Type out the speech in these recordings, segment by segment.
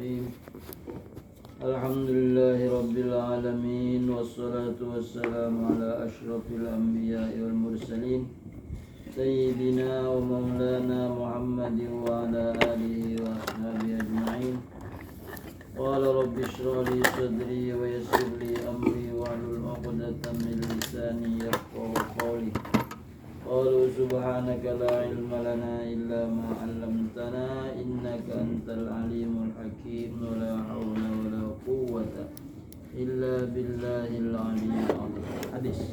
Bismillahirrahmanirrahim. Alhamdulillahi rabbil alamin, wassalatu wassalamu ala asyrafil anbiya'i wal mursalin sayyidina wa maulana Muhammadin wa ala alihi wa ashabihi ajma'in. Qala rabbi shrah li sadri wa yassir li amri wahlul 'uqdatam min lisani yafqahu qawli. Qalu subhanaka la ilma lana illa ma 'allamtana innaka antal alimul hakim. La haula wala quwwata illa billahil aliyyil azim. Hadis.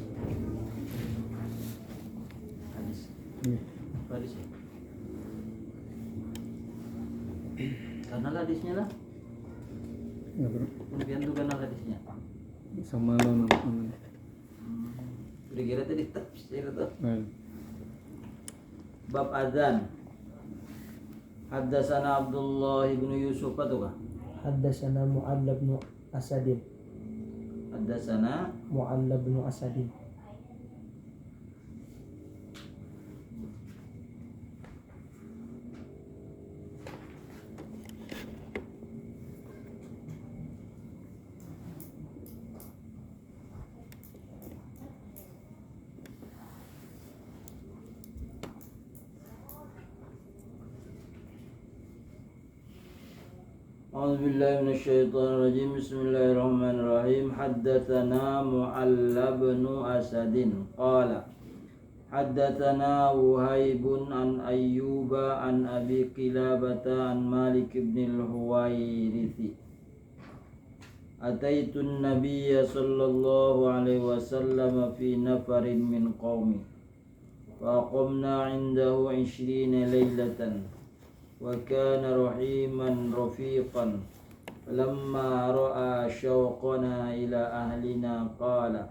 Kenal hadisnya lah. Ya, bro. Kemudian tuh kenal hadisnya. Sama lo nonton. Kira-kira tadi tafsir tuh. Bab azan. Haddatsana Abdullah bin Yusuf atau kah? Haddatsana Mu'alla bin Asadin. Haddatsana Mu'alla bin Asadin. A'udzubillahi minasyaitonirrajim. Bismillahirrahmanirrahim. Haddatsana Mu'alla bin Asadin qala haddatsana Wuhaibun an Ayyuba an Abi Qilabata an Malik bin al-Huwairithi. Ataitun Nabiyya sallallahu alaihi wasallam fi nafarin min qaumi fa aqamna 'indahu 20 laylatan wa kana rahiman rafiqan. Falamma ra'a syauqana ila ahlina qala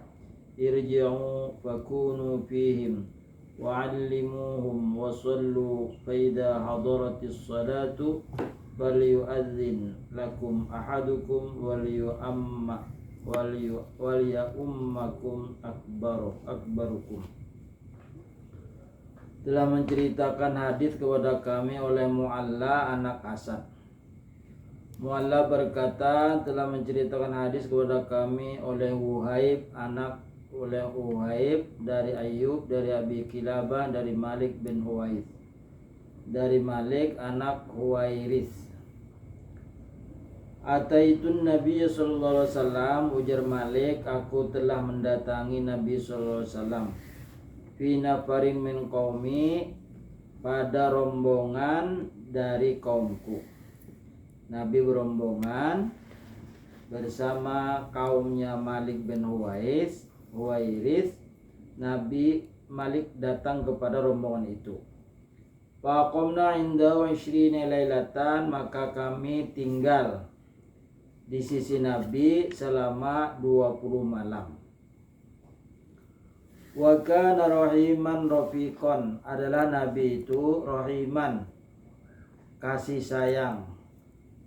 irji'u fakunu fihim wa'allimuhum wa sallu fa idza hadaratis salatu falyu'adzin lakum ahadukum waliyummakum akbarukum. Telah menceritakan hadis kepada kami oleh Mu'alla anak Asad. Mu'alla berkata, telah menceritakan hadis kepada kami oleh Wuhaib dari Ayyub, dari Abi Kilabah, dari Malik bin Huwais, dari Malik anak Huwairis. Ataitun Nabi sallallahu alaihi wasallam, ujar Malik, aku telah mendatangi Nabi sallallahu alaihi wasallam fi nafarin min qaumi, pada rombongan dari kaumku. Nabi berombongan bersama kaumnya Malik bin Huwairis. Nabi Malik datang kepada rombongan itu. Faqamna inda 20 lailatan, maka kami tinggal di sisi Nabi selama 20 malam. Wa kana rahiman rafiqan, adalah Nabi itu rahiman, kasih sayang,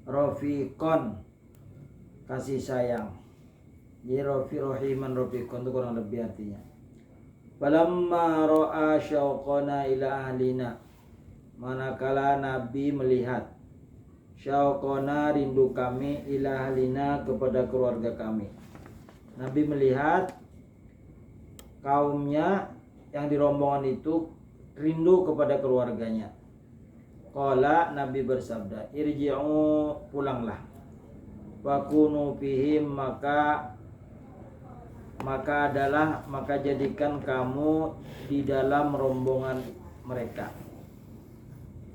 rafiqan, kasih sayang. Jadi rahiman rafiqan itu kurang lebih artinya. Falamma ra'a syauqana ila ahlina, manakala Nabi melihat syauqana, rindu kami, ila ahlina, kepada keluarga kami. Nabi melihat kaumnya yang di rombongan itu rindu kepada keluarganya. Qala, Nabi bersabda, irji'u, pulanglah. Fakunu fihim, maka jadikan kamu di dalam rombongan mereka.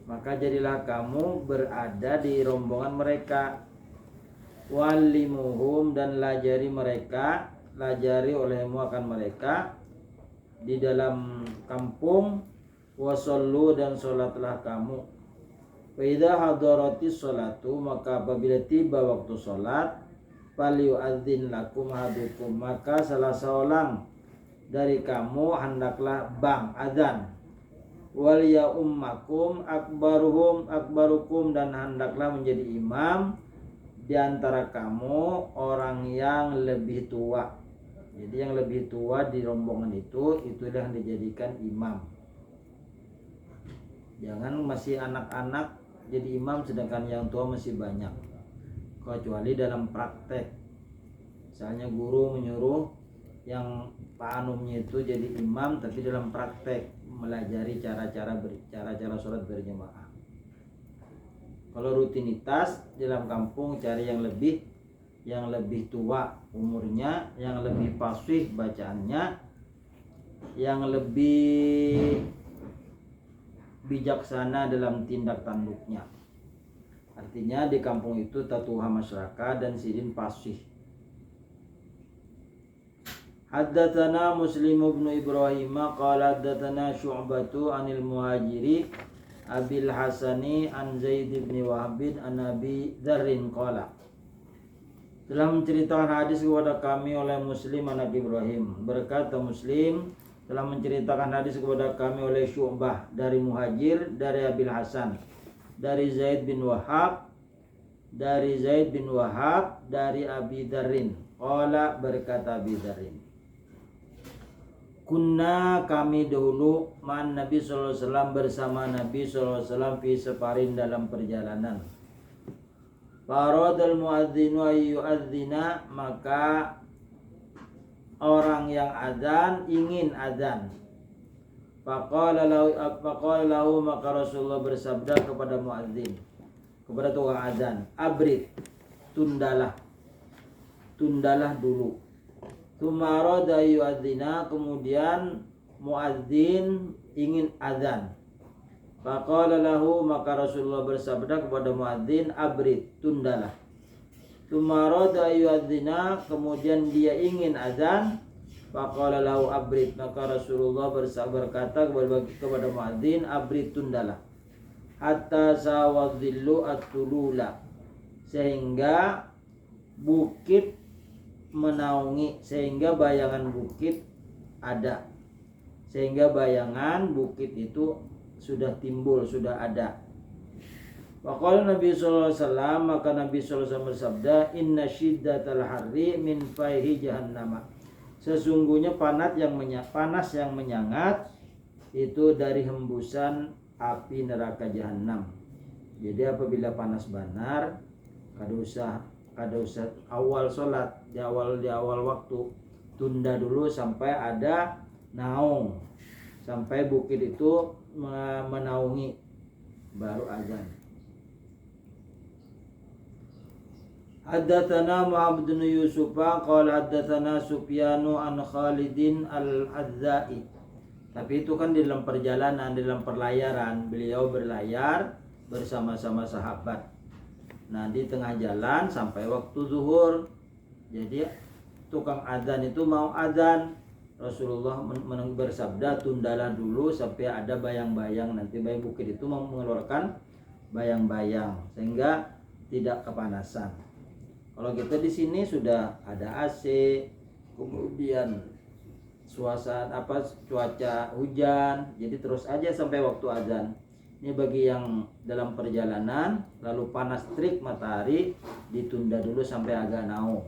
Maka jadilah kamu berada di rombongan mereka. Walimuhum, dan lajari mereka, lajari olehmu akan mereka di dalam kampung. Wasallu, dan sholatlah kamu. Fa idza hadaratis sholatu, maka apabila tiba waktu sholat, falyu'adzin lakum ahadukum, maka salah seorang dari kamu hendaklah azan. Wal ya ummakum akbarukum, dan hendaklah menjadi imam di antara kamu orang yang lebih tua. Jadi yang lebih tua di rombongan itulah yang dijadikan imam. Jangan masih anak-anak jadi imam sedangkan yang tua masih banyak. kecuali dalam praktek. Misalnya guru menyuruh yang Pak Anumnya itu jadi imam, tapi dalam praktek melajari cara-cara sholat berjamaah. Kalau rutinitas dalam kampung cari yang lebih tua umurnya, yang lebih fasih bacaannya, yang lebih bijaksana dalam tindak tanduknya. Artinya di kampung itu tatuha masyarakat dan sidin fasih. Haddatsana Muslim bin Ibrahim qala haddatsana Syu'batu anil Muhajiri Abil Hasani an Zaid bin Wahb an Abi Dzarrin qala. Telah menceritakan hadis kepada kami oleh Muslim anak Ibrahim. Berkata Muslim, telah menceritakan hadis kepada kami oleh Syu'bah dari Muhajir, dari Abil Hasan, dari Zaid bin Wahab, dari Abi Dzarrin. Qala, berkata Abi Dzarrin, kunna kami dahulu ma'an Nabi sallallahu alaihi wasallam, bersama Nabi sallallahu alaihi wasallam fi safarin, dalam perjalanan. Faradal muadzinu ayyu'adzina, maka orang yang azan ingin azan. Faqala lahu, maka Rasulullah bersabda kepada muadzin, kepada tukang azan, abrid, tundalah dulu. Tsumma arada yu'adzina, kemudian muadzin ingin azan. Faqala lahu, maka Rasulullah bersabda kepada muadzin, abrid, tundalah. Tsumma arada yu'adzina, kemudian dia ingin azan. Faqala lahu abrid, maka Rasulullah berkata kepada muadzin, abrid, tundalah. Hatta sawadhillu at-tulula, sehingga bukit menaungi, sehingga bayangan bukit ada, sehingga bayangan bukit itu sudah timbul, sudah ada. Waqala Nabi sallallahu alaihi wasallam, maka Nabi sallallahu alaihi wasallam bersabda, inna syiddatal harri min fayhi jahannam, sesungguhnya panas yang menyangat itu dari hembusan api neraka jahanam. Jadi apabila panas benar, kada usah awal sholat, di awal waktu, tunda dulu sampai ada naung, sampai bukit itu menaungi, baru azan. Haddatsana Muhammad bin Yusuf qala haddatsana Sufyanu an Khalidin al-Azzai. Tapi itu kan di dalam perjalanan, di dalam perlayaran, beliau berlayar bersama-sama sahabat. Nah, di tengah jalan sampai waktu zuhur. Jadi tukang adzan itu mau adzan, Rasulullah bersabda, tundalah dulu sampai ada bayang-bayang, nanti bayang bukit itu mau mengeluarkan bayang-bayang sehingga tidak kepanasan. Kalau kita di sini sudah ada AC, kemudian cuaca hujan, jadi terus aja sampai waktu adzan. Ini bagi yang dalam perjalanan lalu panas terik matahari, ditunda dulu sampai agak naung.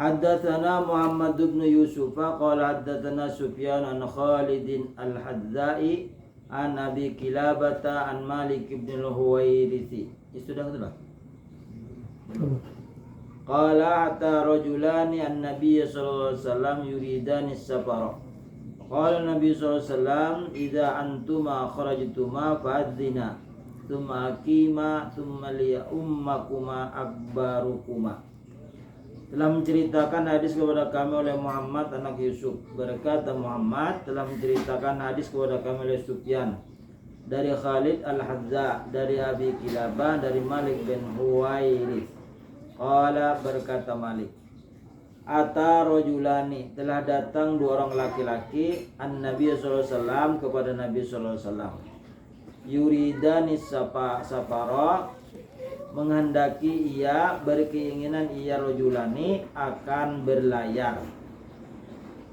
Haddatsana Muhammad bin Yusuf qala haddatsana Sufyan an Khalid al-Hadzai an Abi Kilabata an Malik bin al-Huwairithi. Sudah betul tak? Qala hatta rajulani an-nabiy sallallahu alaihi wasallam yuridani as-safara. Qala Nabi sallallahu alaihi wasallam, idza antuma kharajtuma fa'adzina, thumma aqima, thumma liya ummakuma akbarukuma. Telah menceritakan hadis kepada kami oleh Muhammad anak Yusuf. Berkata Muhammad, telah menceritakan hadis kepada kami oleh Sufyan dari Khalid al-Hadza, dari Abi Kilabah, dari Malik bin Huwairits. Qala, berkata Malik, ata rajulani, telah datang dua orang laki-laki an Nabi sallallahu alaihi wasallam, kepada Nabi sallallahu alaihi wasallam, yuridani safara, menghendaki ia, berkeinginan ia rajulani akan berlayar.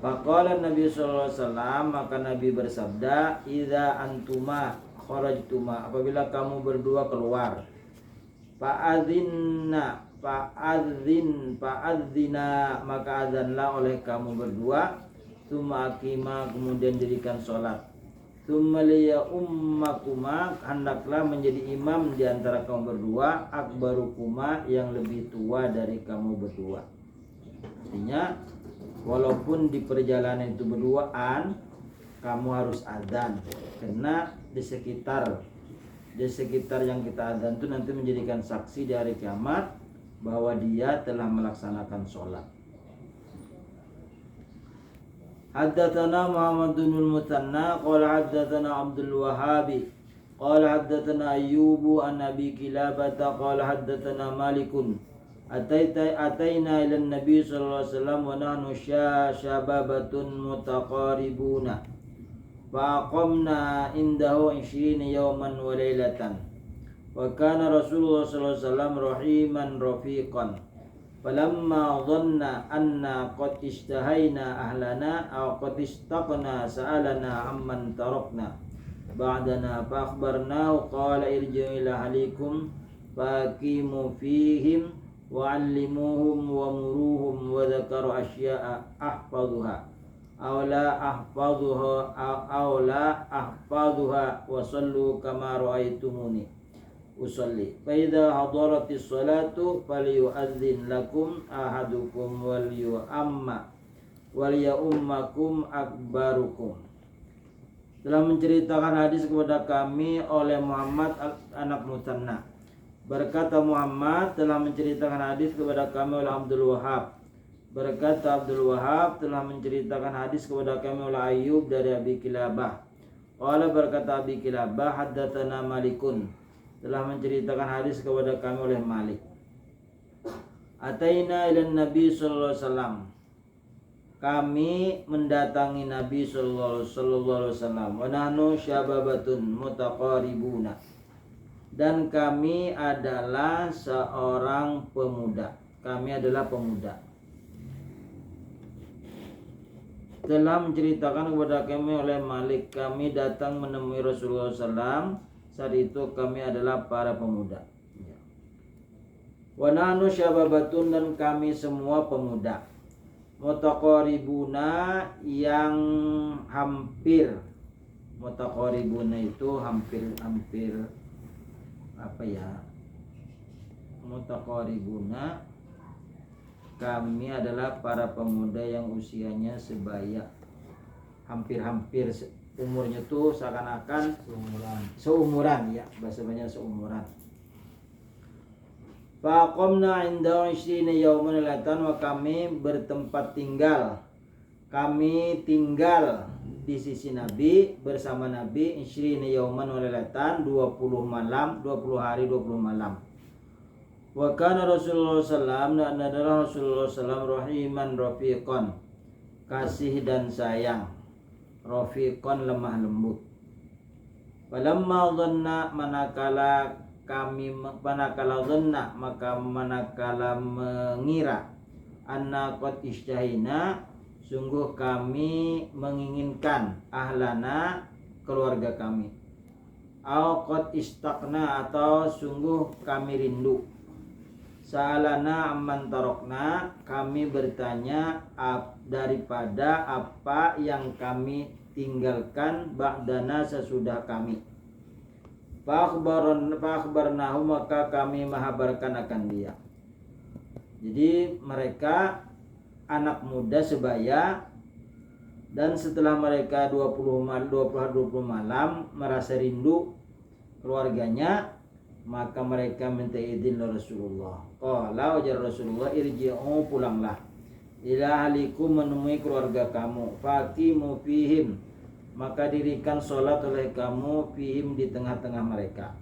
Faqala Nabi sallallahu alaihi wasallam, maka Nabi bersabda, idza antuma kharajtuma, apabila kamu berdua keluar, fa'adzina, maka azanlah oleh kamu berdua, tsumma aqima, kemudian dirikan sholat, Tsumma liya ummakuma, hendaklah menjadi imam di antara kamu berdua, akbarukuma, yang lebih tua dari kamu berdua. Artinya walaupun di perjalanan itu berduaan, kamu harus adzan, karena di sekitar yang kita adzan itu nanti menjadikan saksi di hari kiamat bahwa dia telah melaksanakan sholat. Haddatsana Muhammad bin Musanna qala haddatsana Abdul Wahhab qala haddatsana Ayyub an Abi Kilabah qala haddatsana Malikun ataina ila Nabi sallallahu alaihi wasallam wa nahnu syababatun mutaqaribuna fa aqamna indahu 20 yawman wa lailatan wa kana Rasulullah sallallahu alaihi wasallam rahiman rafiqan. Falamma dhanna anna qad ishtahayna ahlana aw qad istaqna sa'alana amman tarakna ba'dana fa akhbarnahu qala irji'u ila ahlikum faqimu fihim wa 'allimuhum wa muruhum wa dzakaru asya'a ahfazuha aw la ahfazuha wa sallu kama ra'aytumuni usolli. Fa idza hadaratis salatu falyu'adzin lakum ahadukum wal ya'ummakum akbarukum. Telah menceritakan hadis kepada kami oleh Muhammad anak Musanna. Berkata Muhammad, telah menceritakan hadis kepada kami oleh Abdul Wahhab. Berkata Abdul Wahhab, telah menceritakan hadis kepada kami oleh Ayyub dari Abi Kilabah. Qala, berkata Abi Kilabah, haddatsana Malikun, telah menceritakan hadis kepada kami oleh Malik. Ataina ilan Nabi sallallahu alaihi wasallam, kami mendatangi Nabi sallallahu alaihi wasallam. Wa nahnu syababatun mutaqaribuna, dan kami adalah seorang pemuda. Kami adalah pemuda. Telah menceritakan kepada kami oleh Malik, kami datang menemui Rasulullah SAW. Saat itu kami adalah para pemuda. Wa nahnu syababatun, dan kami semua pemuda. Mutaqaribuna, yang hampir. Mutaqaribuna itu hampir apa ya? Mutaqaribuna, kami adalah para pemuda yang usianya sebaya, hampir-hampir umurnya tuh seakan-akan seumuran ya, bahasa banyak seumuran. Faqamna inda 20 yawman latan, wa kami bertempat tinggal. Kami tinggal di sisi Nabi, bersama Nabi 20 yawman wa lailatan, 20 malam, 20 hari 20 malam. Wa kana Rasulullah sallallahu alaihi wasallam, dan adalah Rasulullah sallallahu rahiman rafiqan, kasih dan sayang, rafiqan lemah lembut. Falamma dhanna, manakala dhanna, maka manakala mengira, anna qad ishtahina, sungguh kami menginginkan, ahlana, keluarga kami, au qad istaqna, atau sungguh kami rindu, sa'alana amman tarokna, kami bertanya daripada apa yang kami tinggalkan, ba'dana, sesudah kami. Fa'akhbarnahu, maka kami menghabarkan akan dia. Jadi mereka anak muda sebaya, dan setelah mereka 20 malam merasa rindu keluarganya, maka mereka minta izin dari Rasulullah. Qala, ujar Rasulullah, irji'u, pulanglah, ila ahlikum, menemui keluarga kamu, faqimu fihim, maka dirikan sholat oleh kamu, fihim, di tengah-tengah mereka,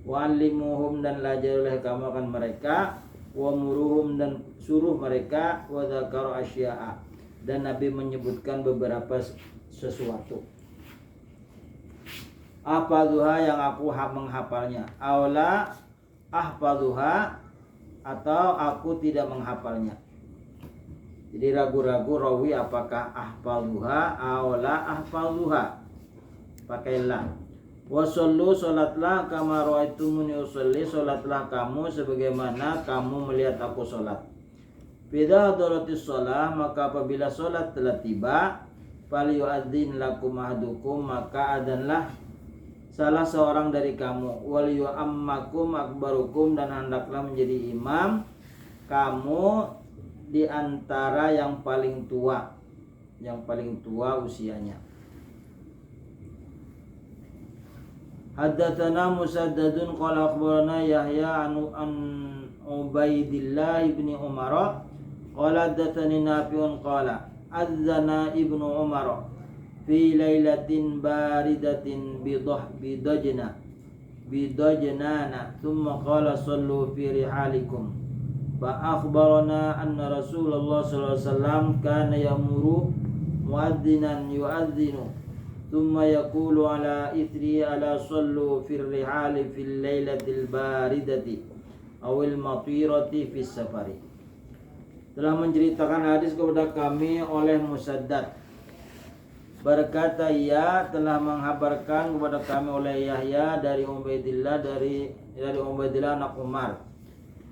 wa allimuhum, dan lajar oleh kamu akan mereka, wa muruhum, dan suruh mereka, wa dzakaru asya'a, dan Nabi menyebutkan beberapa sesuatu. Ahfazuha, yang aku menghafalnya, aula ahfazuha, atau aku tidak menghafalnya. Jadi ragu-ragu rawi apakah ahfazuha aula ahfazuha, pakailah. Wasallu, salatlah, kama ra'aitumuni usolli, salatlah kamu sebagaimana kamu melihat aku salat. Idza hadaratis shalah, maka apabila salat telah tiba, falyu'adzin lakum ahadukum, maka adzanlah salah seorang dari kamu, wal yu'ammakum akbarukum, dan hendaklah menjadi imam kamu di antara yang paling tua usianya. Haddatsana Musaddadun qala akhbarana Yahya an Ubaidillah ibni Umar qala haddatsani Nafi'un qala adzana ibnu Umar fi lailatin baridatin bidajnana thumma qala sallu fi rihalikum fa akhbarana anna Rasulullah sallallahu alaihi wasallam kana ya'muru muadzinan yu'adzinu thumma yaqulu ala ithri ala sallu fir rihali fil lailatil baridati awil matirati fis safari. Telah menceritakan hadis kepada kami oleh Musaddad, berkata ia telah menghabarkan kepada kami oleh Yahya dari Ubaidillah dari Ubaidillah anak Umar.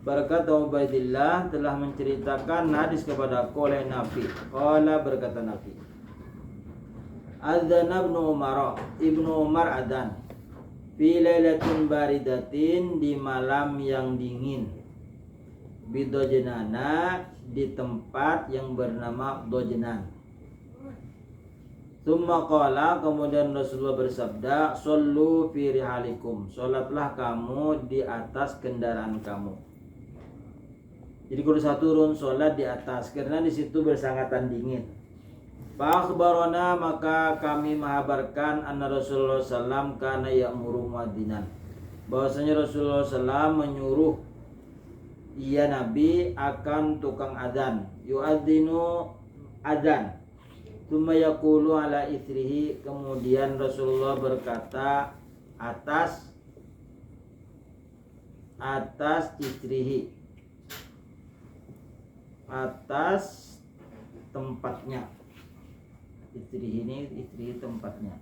Berkata Ubaidillah telah menceritakan hadis kepada aku oleh Nafi. Qala, berkata Nafi, adzana ibnu Umar adzan fi lailatin baridatin, di malam yang dingin, bidojnana, di tempat yang bernama Dojnan. Tsumma qala, kemudian Rasulullah bersabda, sallu fi rihalikum, salatlah kamu di atas kendaraan kamu. Jadi kalau satu turun salat di atas karena di situ bersangatan dingin. Fa akhbarana, maka kami mengabarkan anna Rasulullah sallam kana ya'muru muadzinan, bahwasanya Rasulullah sallam menyuruh ia Nabi akan tukang adzan, yu'adzinu adzan, tsumma yaqulu ala itsrihi, kemudian Rasulullah berkata atas istrihi, atas tempatnya. Istri tempatnya.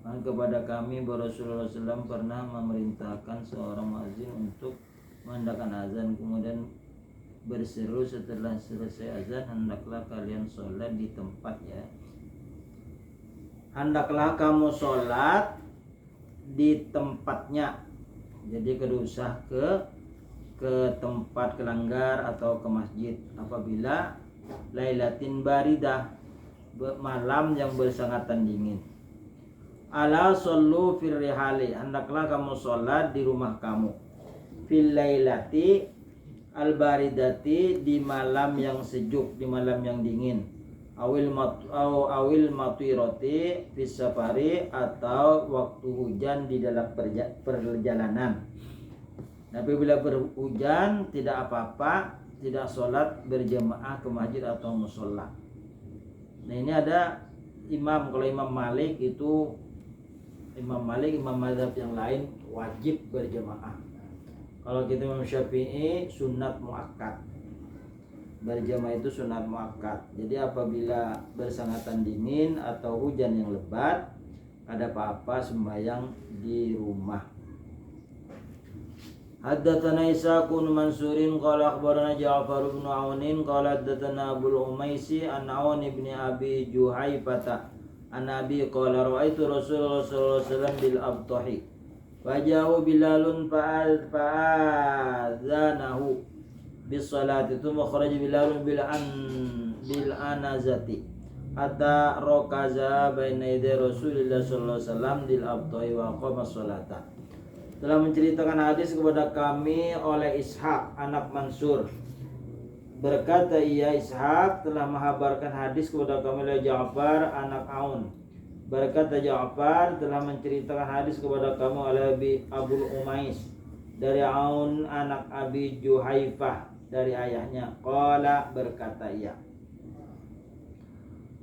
Kepada kami bahwa Rasulullah SAW pernah memerintahkan seorang muazzin untuk mengadakan azan, kemudian berseru setelah selesai azan, hendaklah kalian sholat di tempat ya. Hendaklah kamu sholat di tempatnya. Jadi tidak usah ke tempat kelanggar atau ke masjid apabila lailatin baridah, malam yang bersangatan dingin. Ala sallu fir rihali, hendaklah kamu sholat di rumah kamu. Fil lailati al baridati, di malam yang sejuk, di malam yang dingin. Awil matirati fis safari, atau waktu hujan di dalam perjalanan. Tapi bila berhujan tidak apa-apa, tidak sholat berjamaah ke masjid atau musola. Nah ini ada imam, kalau Imam Malik itu Imam mazhab yang lain wajib berjamaah. Kalau kita Imam Syafi'i sunat muakkad, berjamaah itu sunat muakkad. Jadi apabila bersangatan dingin atau hujan yang lebat, ada apa-apa sembahyang di rumah. Haddatsana Isa bin Mansurin qala akhbarana Ja'far bin Aunin qala haddatsana Abul Umaisi an Aun bin Abi Juhaifata an Abi qala ra'aitu Rasulullah sallallahu alaihi wasallam bil abtahi wajahu Bilalun fa'adzanahu bis salati thumma kharaja Bilalun bil anazati hatta rakaza baina yaday Rasulillah sallallahu alaihi wasallam bil abtahi wa qama salata. Telah menceritakan hadis kepada kami oleh Ishaq anak Mansur, berkata ia Ishaq telah mengabarkan hadis kepada kami oleh Ja'far anak Aun, berkata Ja'far telah menceritakan hadis kepada kami oleh Abul Umais dari Aun anak Abi Juhaifah dari ayahnya. Qala, berkata ia,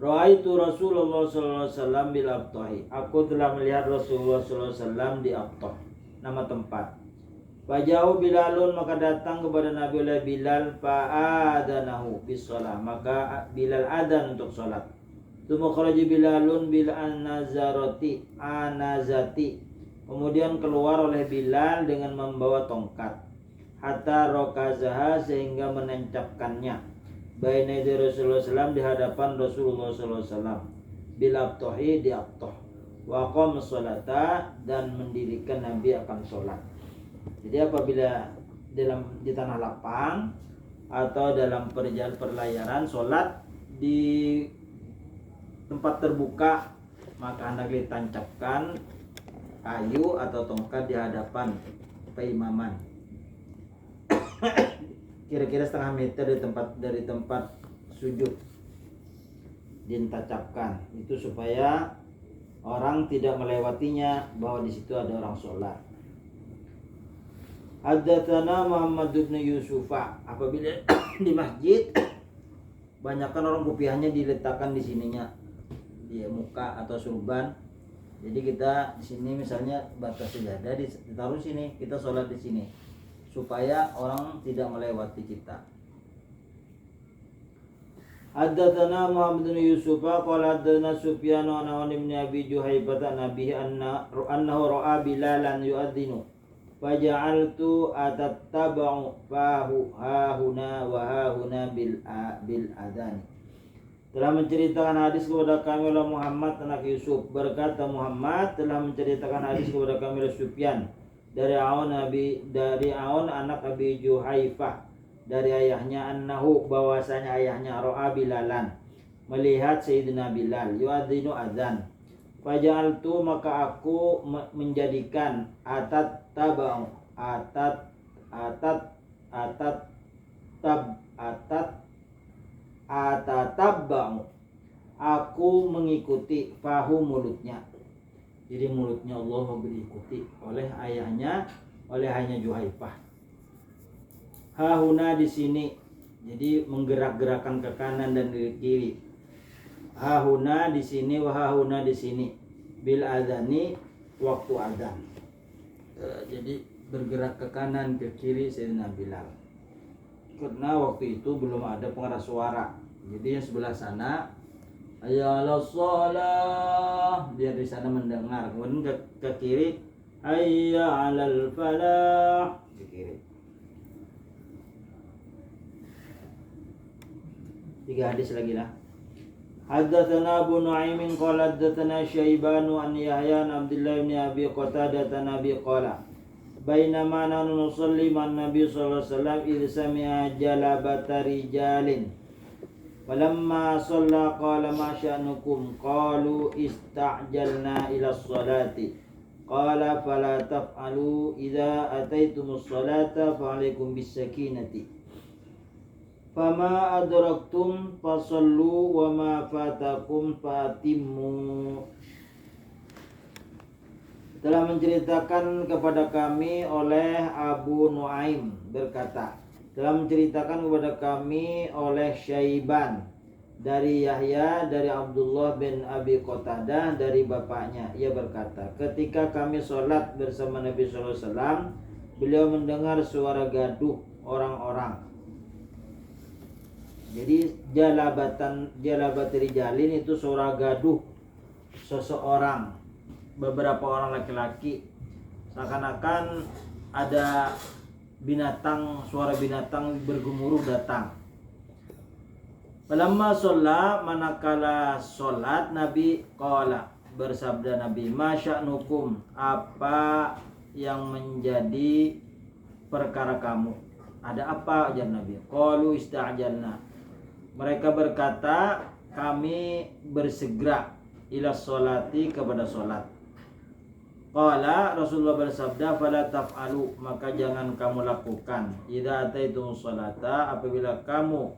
Ra'aitu Rasulullah sallallahu alaihi wasallam bil abtahi, aku telah melihat Rasulullah sallallahu alaihi wasallam di Abtah, nama tempat. Fajahu Bilalun, maka datang kepada Nabi oleh Bilal, fa'adanahu bis shalah, maka Bilal adzan untuk salat. Tsumma kharaja Bilalun bil anazati, kemudian keluar oleh Bilal dengan membawa tongkat, hatta rakazaha, sehingga menancapkannya, baina yadai Rasulullah SAW, di hadapan Rasulullah SAW, bil abtohi, di abtoh, wa qama sholata, dan mendirikan Nabi akan sholat. Jadi apabila di tanah lapang atau dalam perlayaran sholat di tempat terbuka, maka hendaklah ditancapkan kayu atau tongkat di hadapan peimaman, kira-kira setengah meter dari tempat sujud ditancapkan, itu supaya orang tidak melewatinya bahwa di situ ada orang sholat. Haddatsana Muhammad bin Yusufa, apabila di masjid banyakkan orang kopiahnya diletakkan di sininya, di muka atau surban. Jadi kita di sini misalnya batas sejadah ditaruh sini, kita sholat di sini supaya orang tidak melewati kita. Haddatsana Muhammad bin Yusuf qala haddatsana Sufyan an ibn Abi Juhaybah an Nabi annahu ra'a Bilalan yu'adzinu faja'altu atataba'u fahu hahuna wa hahuna bil adhan. Telah menceritakan hadis kepada kami oleh Muhammad anak Yusuf, berkata Muhammad telah menceritakan hadis kepada kami oleh Sufyan dari Aun anak Abi Juhaifah, dari ayahnya annahu, bahwasanya ayahnya ro'a Bilalan, melihat Sayyidina Bilal yu'adzinu adzan. Faja'altu, maka aku menjadikan atataba'u aku mengikuti fahu, mulutnya. Jadi mulutnya Allah diikuti oleh ayahnya Juhaifah. Hahuna di sini, jadi menggerak-gerakkan ke kanan dan ke kiri. Hahuna di sini, wahahuna di sini. Bil adzani, waktu adzan. Jadi bergerak ke kanan ke kiri Sayyidina Bilal. Karena waktu itu belum ada pengeras suara. Jadi yang sebelah sana, hayya 'alas shalah, dia di sana mendengar. Kemudian ke kiri, hayya 'alal falah, ke kiri. 3 hadis lagi lah. Haddatsana Abu Nu'aim qala haddatsana Syaibanu an Yahya an Abdullah bin Abi Qatadah an Nabi qala bainama nahnu nusalli ma'an Nabi sallallahu alaihi wasallam idh sami'a jalabata rijalin falamma shalla qala ma sya'nukum qalu ista'jalna ila sholati qala fala taf'alu idza ataitumus sholata fa'alaikum bis sakinati fama adraktum fasallu wa ma fatakum fatimmu. Telah menceritakan kepada kami oleh Abu Nuaim, berkata, telah menceritakan kepada kami oleh Syaiban dari Yahya dari Abdullah bin Abi Qatadah dari bapaknya, ia berkata, ketika kami sholat bersama Nabi SAW, beliau mendengar suara gaduh orang-orang. Jadi jalabat rijalin itu suara gaduh seseorang, beberapa orang laki-laki, seakan-akan ada suara binatang bergemuruh datang. Falamma sholla, manakala sholat, Nabi qala, bersabda Nabi, masya'nukum, apa yang menjadi perkara kamu, ada apa, ajar Nabi. Qalu ista'jalna, mereka berkata, kami bersegera ila sholati, kepada sholat. Qala, Rasulullah bersabda, fala taf'alu, maka jangan kamu lakukan. Idza ataitum sholata, apabila kamu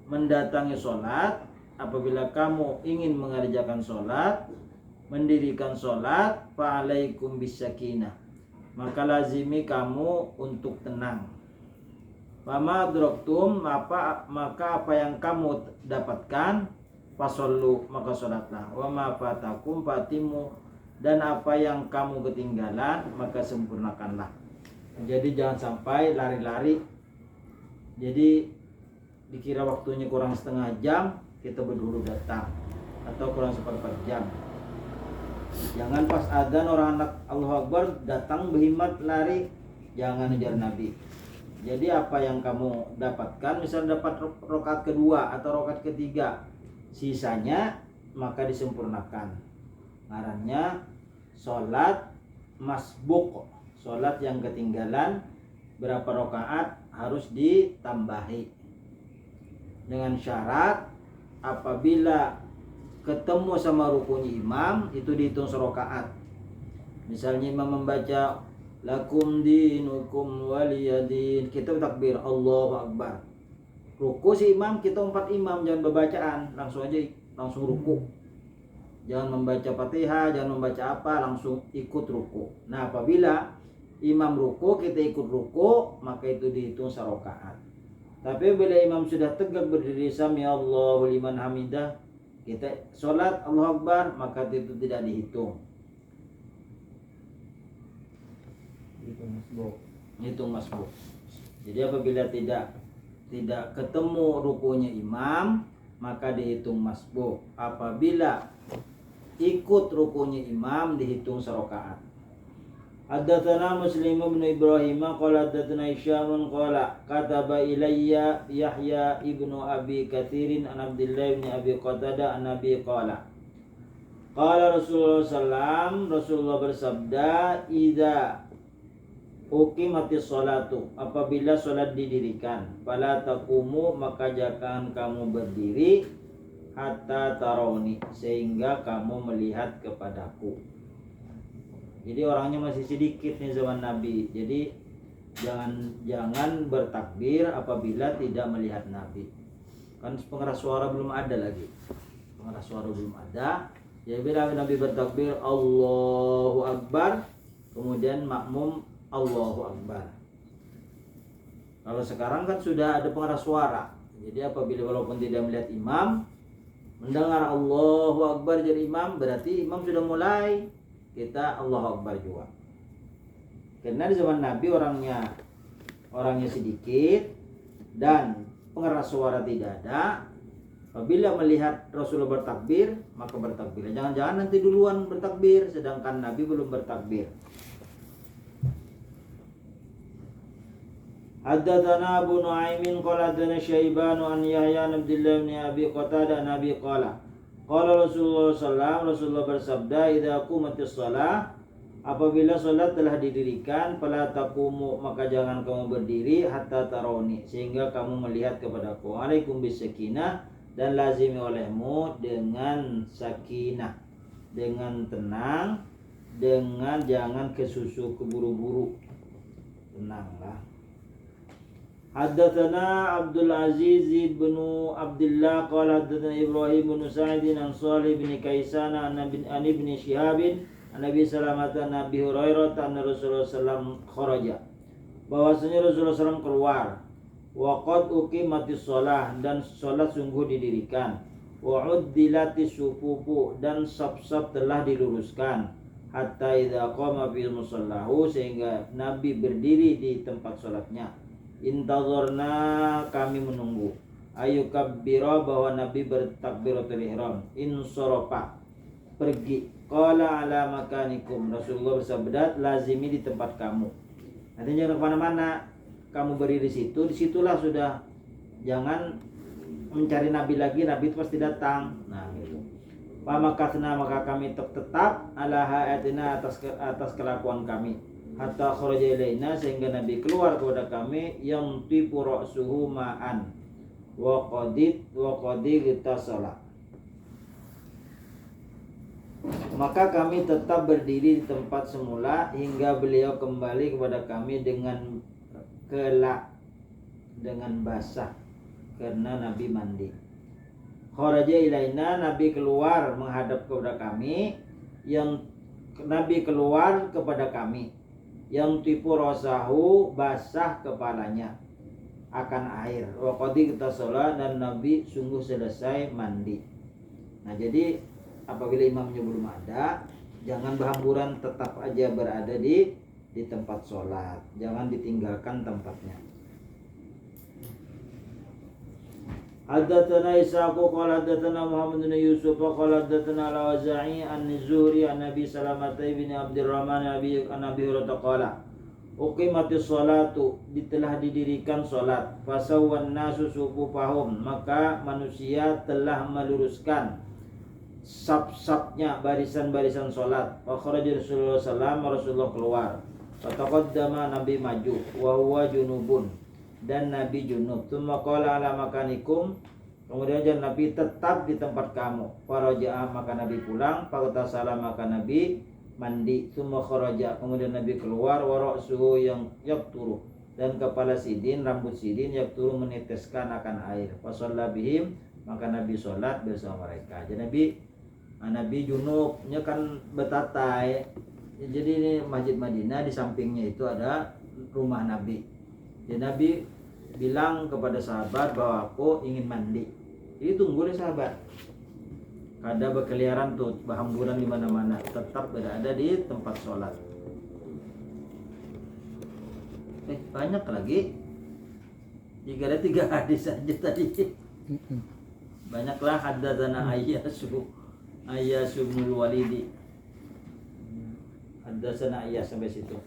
mendatangi sholat, apabila kamu ingin mengerjakan sholat, mendirikan sholat, fa'alaikum bisakinah, maka lazimi kamu untuk tenang. Fama adraktum, maka apa yang kamu dapatkan, fasallu, maka sholatlah. Wa ma fatakum fatimu, dan apa yang kamu ketinggalan, maka sempurnakanlah. Jadi jangan sampai lari-lari. Jadi dikira waktunya kurang setengah jam, kita berburu datang, atau kurang seperempat jam. Jangan pas adzan orang anak Allahu Akbar datang berhimmat lari, jangan ajar Nabi. Jadi apa yang kamu dapatkan, misal dapat rakaat kedua atau rakaat ketiga, sisanya maka disempurnakan. Ngarannya sholat masbuk, sholat yang ketinggalan berapa rakaat harus ditambahi. Dengan syarat apabila ketemu sama rukunya imam itu dihitung serakaat. Misalnya imam membaca lakum dinukum waliyadin, kita takbir Allahu Akbar. Ruku si imam, kita 4 imam, jangan bacaan, langsung ruku. Jangan membaca Fatihah, jangan membaca apa, langsung ikut ruku. Nah, apabila imam ruku, kita ikut ruku, maka itu dihitung serakaat. Tapi bila imam sudah tegak berdiri sami Allahu liman hamidah, kita sholat Allahu Akbar, maka itu tidak dihitung. Hitung masbuk. Jadi apabila tidak ketemu rukunya imam, maka dihitung masbuk. Apabila ikut rukunya imam, dihitung serakaat. Haddatsana Muslim bin Ibrahim qala haddatsana Hisham qala kataba ilayya Yahya ibnu Abi Katsirin an Abdullah bin Abi Qatadah an Nabi qala Rasulullah sallam, Rasulullah bersabda, idza uqimatis sholatu, apabila sholat didirikan, fala taqumu, maka jangan kamu berdiri, hatta tarawni, sehingga kamu melihat kepadaku. Jadi orangnya masih sedikit nih zaman Nabi. Jadi jangan bertakbir apabila tidak melihat Nabi. Kan pengeras suara belum ada lagi. Pengeras suara belum ada. Jadi bila Nabi bertakbir Allahu Akbar, kemudian makmum Allahu Akbar. Kalau sekarang kan sudah ada pengeras suara. Jadi apabila walaupun tidak melihat imam, mendengar Allahu Akbar jadi imam, berarti imam sudah mulai, kita Allahu Akbar juga. Karena di zaman Nabi orangnya sedikit dan pengeras suara tidak ada. Apabila melihat Rasulullah bertakbir, maka bertakbir. Jangan-jangan nanti duluan bertakbir sedangkan Nabi belum bertakbir. Haddatsana Abu Nu'aimin qala haddatsana Syaibanu an Yahya bin Abdullah bin Abi Qatadah Nabi qala Rasulullah sallallahu, Rasulullah bersabda, idza qumatis shalah, apabila salat telah didirikan, fala taqumu, maka jangan kamu berdiri, hatta tarawni, sehingga kamu melihat kepadaku. Alaikum bisakinah, dan lazimi olehmu dengan sakinah, dengan tenang, dengan jangan kesusu keburu-buru, tenanglah. Haddatsana Abdul Aziz bin Abdullah qala haddatsana Ibrahim bin Sa'id an Shalih bin Kaisan an Ibn Shihab an Nabi Salamah an Nabi Hurairah anna Rasulullah sallam kharaja, bahwasanya Rasulullah sallam keluar, wa qad uqimatis shalah, dan salat sungguh didirikan, wa uddilatis sufufu, dan saf-saf telah diluruskan, hatta idza qama fi musallahu, sehingga Nabi berdiri di tempat salatnya. Intazorna, kami menunggu, ayukabbira, bahwa Nabi bertakbiratul ihram, insorofa, pergi, qala ala makanikum, Rasulullah bersabda, lazimi di tempat kamu. Nanti jangan kemana-mana, kamu berdiri di situ, disitulah sudah, jangan mencari Nabi lagi, Nabi itu pasti datang. Nah gitu. Pamakasna, maka kami tetap ala hayatina, atas kelakuan kami, hatta kharaja ilaina, sehingga Nabi keluar kepada kami, yang tipu ra'suhu ma'an wa qadid tasala, maka kami tetap berdiri di tempat semula hingga beliau kembali kepada kami dengan kelak, dengan basah, karena Nabi mandi. Kharaja ilaina, Nabi keluar menghadap kepada kami, yang Nabi keluar kepada kami, yang tipu rosahu, basah kepalanya akan air, waqadi kita sholat, dan Nabi sungguh selesai mandi. Nah jadi apabila imamnya belum ada, jangan berhamburan, tetap aja berada di tempat sholat, jangan ditinggalkan tempatnya. Haddatsana Ishaqu qala haddatsana Muhammad bin Yusuf qala haddatsana Al-Auza'i an Zuhri an Nabi Salamah bin Abdurrahman an Nabi Hurairah qala Uqimatis sholatu, telah didirikan sholat. Fasawwan nasu sufufahum, maka manusia telah meluruskan saf-safnya, barisan-barisan sholat. Wa kharaja Rasulullah sallallahu, Rasulullah keluar. Fataqaddama, Nabi maju. Wa huwa junubun, dan Nabi junub. Tsumma qala ala makanikum, kemudian Nabi tetap di tempat kamu. Faraja'a, maka Nabi pulang. Faghtasala, maka Nabi mandi. Tsumma kharaja, kemudian Nabi keluar. Wa ra'suhu yang yakturu, dan kepala sidin, rambut sidin, yakturu, meneteskan akan air. Fa shalla bihim, maka Nabi sholat bersama mereka. Jadi Nabi junubnya kan betatai. Jadi ini Masjid Madinah, di sampingnya itu ada rumah Nabi. Jadi Nabi bilang kepada sahabat bahwa aku ingin mandi. Jadi tunggu deh sahabat. Ada berkeliaran tuh, berhamburan di mana-mana, tetap berada di tempat sholat. Banyak lagi. Jika ada 3 hadis saja tadi. Banyaklah. Haddatsana Ayyas bin Walidi. Haddatsana Ayyas, sampai situ.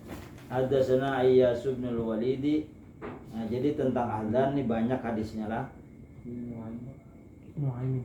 Haddatsana Ayyas bin Walidi. Nah, jadi tentang adzan nih banyak hadisnya lah. Mu'aimin.